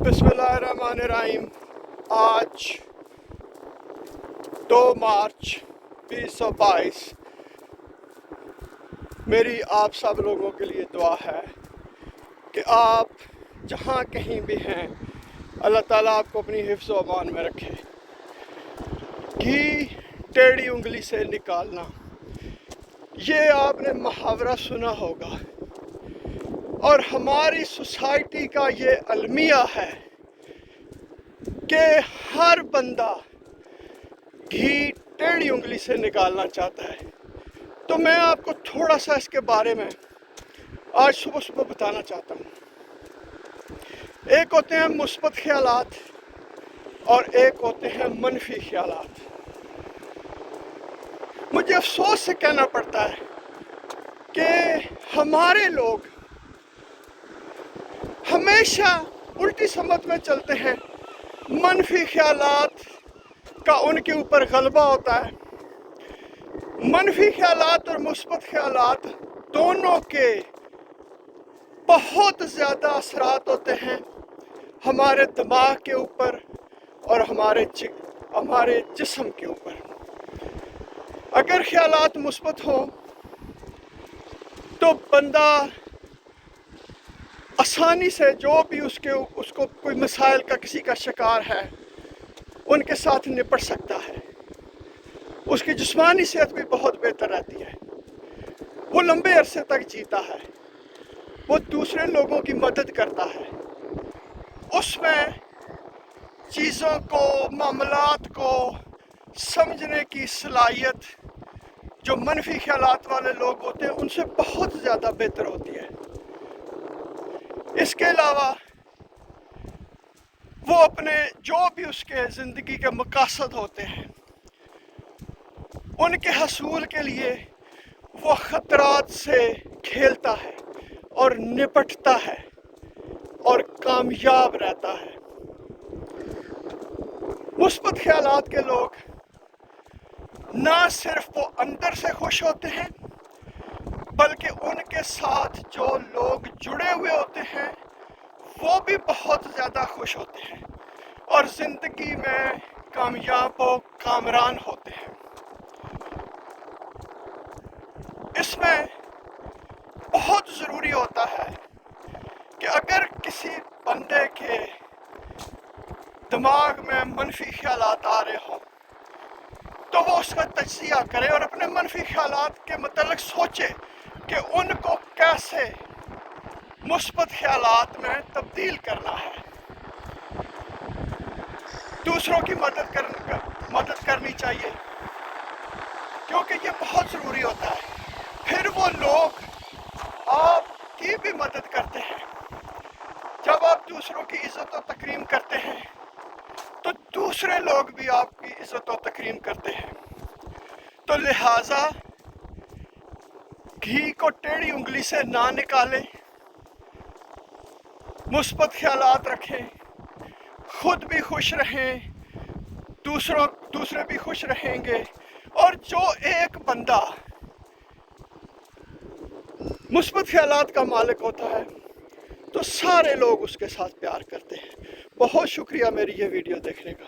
बिस्मिल्लाहिर्रहमानिर्रहीम। आज 2 मार्च 2022। मेरी आप सब लोगों के लिए दुआ है कि आप जहाँ कहीं भी हैं, अल्लाह ताला आपको अपनी हिफ्ज़ व अमान में रखे। घी टेढ़ी उंगली से निकालना, ये आपने मुहावरा सुना होगा और हमारी सोसाइटी का ये अलमिया है कि हर बंदा घी टेढ़ी उंगली से निकालना चाहता है। तो मैं आपको थोड़ा सा इसके बारे में आज सुबह सुबह बताना चाहता हूँ। एक होते हैं मुस्बत ख्यालात और एक होते हैं मनफी ख्यालात। मुझे अफसोस से कहना पड़ता है कि हमारे लोग हमेशा उल्टी समत में चलते हैं। मनफी ख्यालात का उनके ऊपर गलबा होता है। मनफी ख्यालात और मुस्बत ख्यालात दोनों के बहुत ज़्यादा असरात होते हैं हमारे दिमाग के ऊपर और हमारे जिस्म के ऊपर। अगर ख्यालात मुस्बत हों तो बंदा आसानी से जो भी उसको कोई मसाइल का किसी का शिकार है उनके साथ निपट सकता है। उसकी जिस्मानी सेहत भी बहुत बेहतर रहती है। वो लंबे अरसे तक जीता है। वो दूसरे लोगों की मदद करता है। उसमें चीज़ों को, मामलात को समझने की सलाहियत जो मनफी ख्यालात वाले लोग होते हैं उनसे बहुत ज़्यादा बेहतर होती है। इसके अलावा वो अपने जो भी उसके ज़िंदगी के मकासद होते हैं उनके हसूल के लिए वो ख़तरात से खेलता है और निपटता है और कामयाब रहता है। मुस्बत ख्यालात के लोग ना सिर्फ वो अंदर से खुश होते हैं बल्कि उनके साथ जो लोग जुड़े हुए होते हैं वो भी बहुत ज़्यादा खुश होते हैं और ज़िंदगी में कामयाब व कामरान होते हैं। इसमें बहुत ज़रूरी होता है कि अगर किसी बंदे के दिमाग में मनफी ख्यालात आ रहे हों तो वो उसका तज्ज़िया करे और अपने मनफी ख्यालात के मतलब सोचे कि उनको कैसे मुस्बत ख्यालात में तब्दील करना है। दूसरों की मदद करनी चाहिए क्योंकि ये बहुत ज़रूरी होता है। फिर वो लोग आपकी भी मदद करते हैं। जब आप दूसरों की इज़्ज़त और तकरीम करते हैं तो दूसरे लोग भी आपकी इज़्ज़त और तकरीम करते हैं। तो लिहाजा घी को टेढ़ी उंगली से ना निकालें, मुस्बत ख्यालात रखें, खुद भी खुश रहें, दूसरे भी खुश रहेंगे। और जो एक बंदा मुस्बत ख्यालात का मालिक होता है तो सारे लोग उसके साथ प्यार करते हैं। बहुत शुक्रिया मेरी ये वीडियो देखने का।